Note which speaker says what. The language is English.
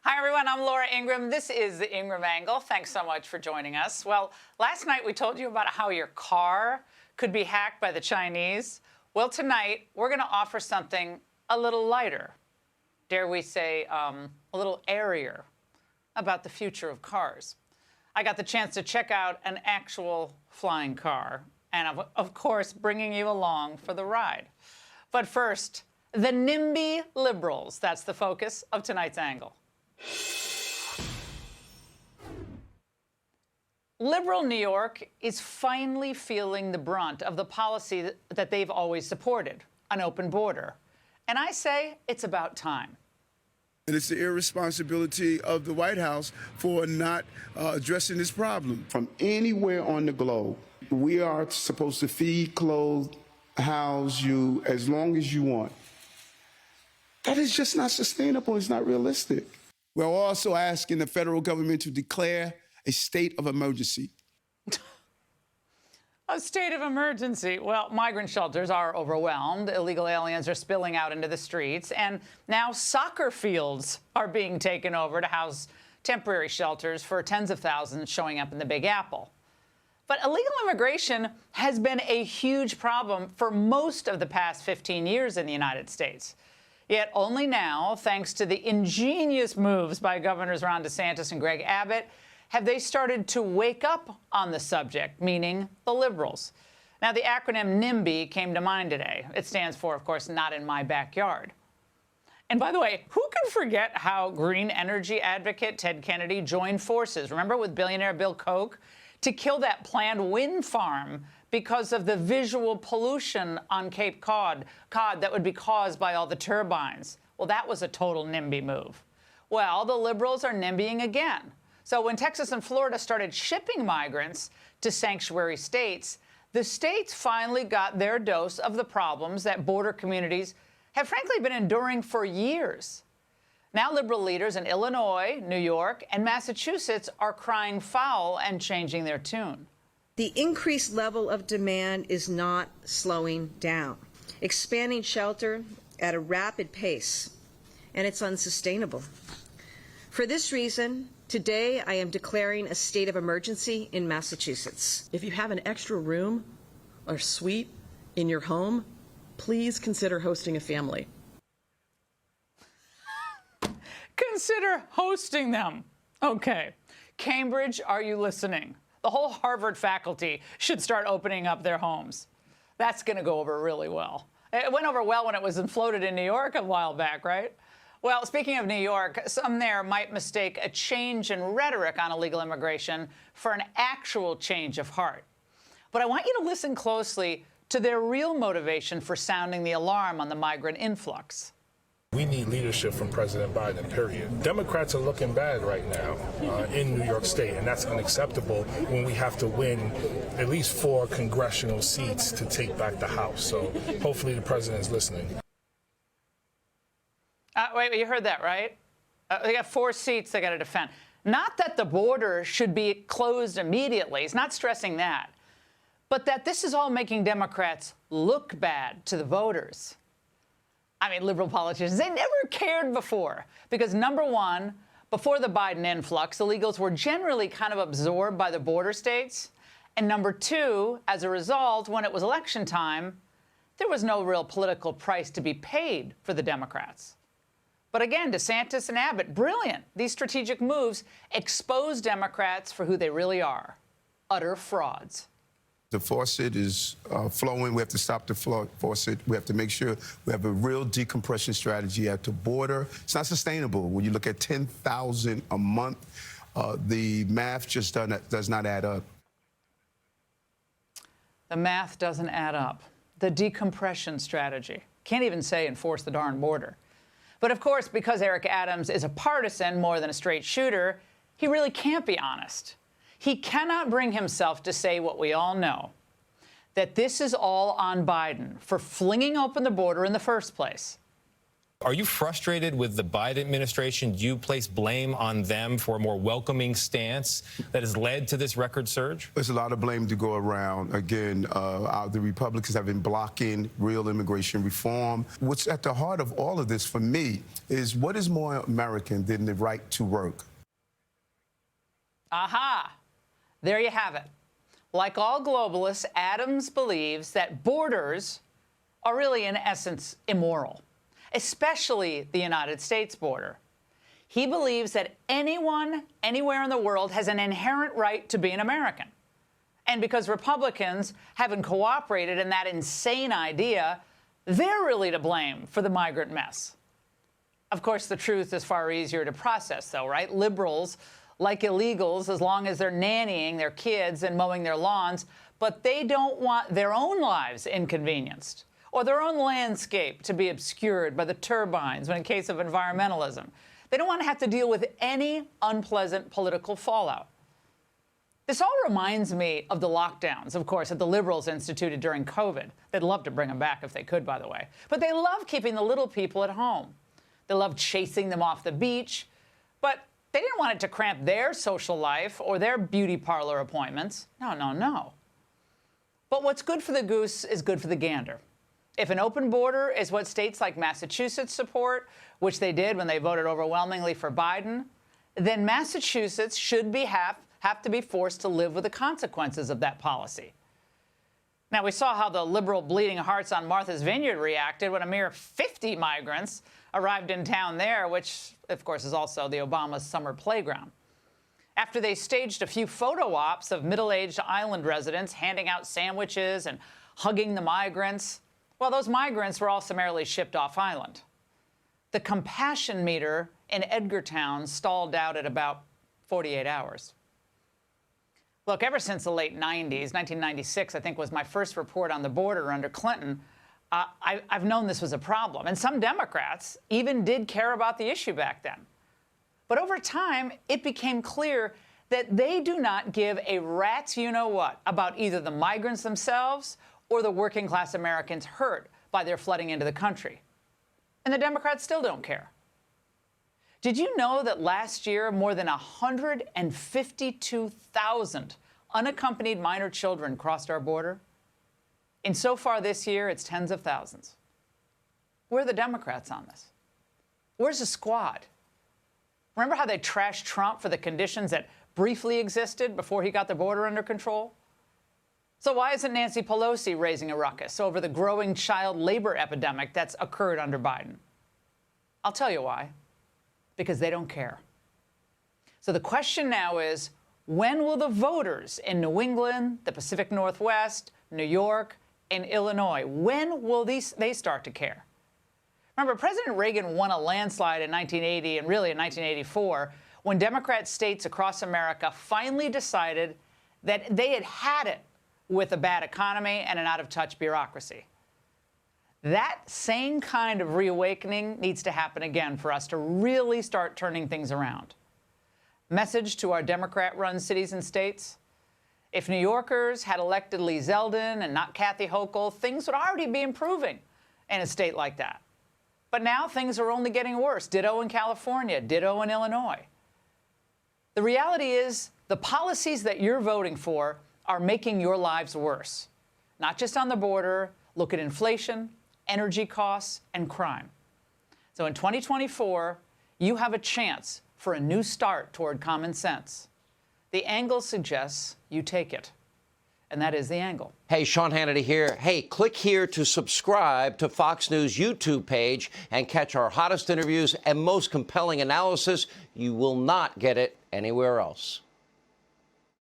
Speaker 1: Hi, everyone. I'm Laura Ingraham. This is the Ingraham Angle. Thanks so much for joining us. Well, last night we told you about how your car could be hacked by the Chinese. Well, tonight we're going to offer something a little lighter, dare we say a little airier, about the future of cars. I got the chance to check out an actual flying car and, of course, bringing you along for the ride. But first, the NIMBY liberals. That's the focus of tonight's angle. Liberal New York is finally feeling the brunt of the policy that they've always supported, an open border. And I say it's about time.
Speaker 2: And it's the irresponsibility of the White House for not addressing this problem.
Speaker 3: From anywhere on the globe, we are supposed to feed, clothe, house you as long as you want. That is just not sustainable. It's not realistic.
Speaker 2: We're also asking the federal government to declare a state of emergency.
Speaker 1: A state of emergency. Well, migrant shelters are overwhelmed. Illegal aliens are spilling out into the streets. And now soccer fields are being taken over to house temporary shelters for tens of thousands showing up in the Big Apple. But illegal immigration has been a huge problem for most of the past 15 years in the United States. Yet only now, thanks to the ingenious moves by Governors Ron DeSantis and Greg Abbott, have they started to wake up on the subject, meaning the liberals. Now, the acronym NIMBY came to mind today. It stands for, of course, not in my backyard. And by the way, who can forget how green energy advocate Ted Kennedy joined forces, remember, with billionaire Bill Koch, to kill that planned wind farm because of the visual pollution on Cape Cod that would be caused by all the turbines. Well, that was a total NIMBY move. Well, the liberals are NIMBYing again. So when Texas and Florida started shipping migrants to sanctuary states, the states finally got their dose of the problems that border communities have frankly been enduring for years. Now liberal leaders in Illinois, New York, and Massachusetts are crying foul and changing their tune.
Speaker 4: The increased level of demand is not slowing down, expanding shelter at a rapid pace, and it's unsustainable. For this reason, today I am declaring a state of emergency in Massachusetts.
Speaker 5: If you have an extra room or suite in your home, please consider hosting a family.
Speaker 1: Consider hosting them. Okay. Cambridge, are you listening? The whole Harvard faculty should start opening up their homes. That's going to go over really well. It went over well when it was floated in New York a while back, right? Well, speaking of New York, some there might mistake a change in rhetoric on illegal immigration for an actual change of heart. But I want you to listen closely to their real motivation for sounding the alarm on the migrant influx.
Speaker 6: We need leadership from President Biden, period. Democrats are looking bad right now in New York State, and that's unacceptable when we have to win at least 4 congressional seats to take back the House. So hopefully the president is listening.
Speaker 1: Wait, you heard that, right? They got 4 seats they got to defend. Not that the border should be closed immediately. He's not stressing that. But that this is all making Democrats look bad to the voters. I mean, liberal politicians, they never cared before. Because, number one, before the Biden influx, illegals were generally kind of absorbed by the border states. And number two, as a result, when it was election time, there was no real political price to be paid for the Democrats. But again, DeSantis and Abbott, brilliant. These strategic moves expose Democrats for who they really are, utter frauds.
Speaker 2: The faucet is flowing. We have to stop the faucet. We have to make sure we have a real decompression strategy at the border. It's not sustainable. When you look at 10,000 a month, the math just does not add up.
Speaker 1: The math doesn't add up. The decompression strategy. Can't even say enforce the darn border. But of course, because Eric Adams is a partisan more than a straight shooter, he really can't be honest. He cannot bring himself to say what we all know, that this is all on Biden for flinging open the border in the first place.
Speaker 7: Are you frustrated with the Biden administration? Do you place blame on them for a more welcoming stance that has led to this record surge?
Speaker 2: There's a lot of blame to go around. Again, the Republicans have been blocking real immigration reform. What's at the heart of all of this for me is what is more American than the right to work?
Speaker 1: Aha! There you have it. Like all globalists, Adams believes that borders are really, in essence, immoral, especially the United States border. He believes that anyone, anywhere in the world, has an inherent right to be an American. And because Republicans haven't cooperated in that insane idea, they're really to blame for the migrant mess. Of course, the truth is far easier to process, though, right? Liberals like illegals as long as they're nannying their kids and mowing their lawns, but they don't want their own lives inconvenienced or their own landscape to be obscured by the turbines when in case of environmentalism. They don't want to have to deal with any unpleasant political fallout. This all reminds me of the lockdowns, of course, that the liberals instituted during COVID. They'd love to bring them back if they could, by the way. But they love keeping the little people at home. They love chasing them off the beach. But they didn't want it to cramp their social life or their beauty parlor appointments. No, no, no. But what's good for the goose is good for the gander. If an open border is what states like Massachusetts support, which they did when they voted overwhelmingly for Biden, then Massachusetts should have to be forced to live with the consequences of that policy. Now, we saw how the liberal bleeding hearts on Martha's Vineyard reacted when a mere 50 migrants arrived in town there, which, of course, is also the Obama summer playground. After they staged a few photo ops of middle-aged island residents handing out sandwiches and hugging the migrants, well, those migrants were all summarily shipped off island. The compassion meter in Edgartown stalled out at about 48 hours. Look, ever since the late 90s, 1996, I think, was my first report on the border under Clinton, I've known this was a problem. And some Democrats even did care about the issue back then. But over time, it became clear that they do not give a rat's you-know-what about either the migrants themselves or the working-class Americans hurt by their flooding into the country. And the Democrats still don't care. Did you know that last year, more than 152,000 unaccompanied minor children crossed our border? And so far this year, it's tens of thousands. Where are the Democrats on this? Where's the squad? Remember how they trashed Trump for the conditions that briefly existed before he got the border under control? So why isn't Nancy Pelosi raising a ruckus over the growing child labor epidemic that's occurred under Biden? I'll tell you why. Because they don't care. So the question now is, when will the voters in New England, the Pacific Northwest, New York, and Illinois, when will they start to care? Remember, President Reagan won a landslide in 1980 and really in 1984 when Democrat states across America finally decided that they had had it with a bad economy and an out-of-touch bureaucracy. That same kind of reawakening needs to happen again for us to really start turning things around. Message to our Democrat-run cities and states: if New Yorkers had elected Lee Zeldin and not Kathy Hochul, things would already be improving in a state like that. But now things are only getting worse. Ditto in California, ditto in Illinois. The reality is the policies that you're voting for are making your lives worse. Not just on the border. Look at inflation, energy costs, and crime. So in 2024, you have a chance for a new start toward common sense. The Angle suggests you take it. And that is The Angle.
Speaker 8: Hey, Sean Hannity here. Hey, click here to subscribe to Fox News YouTube page and catch our hottest interviews and most compelling analysis. You will not get it anywhere else.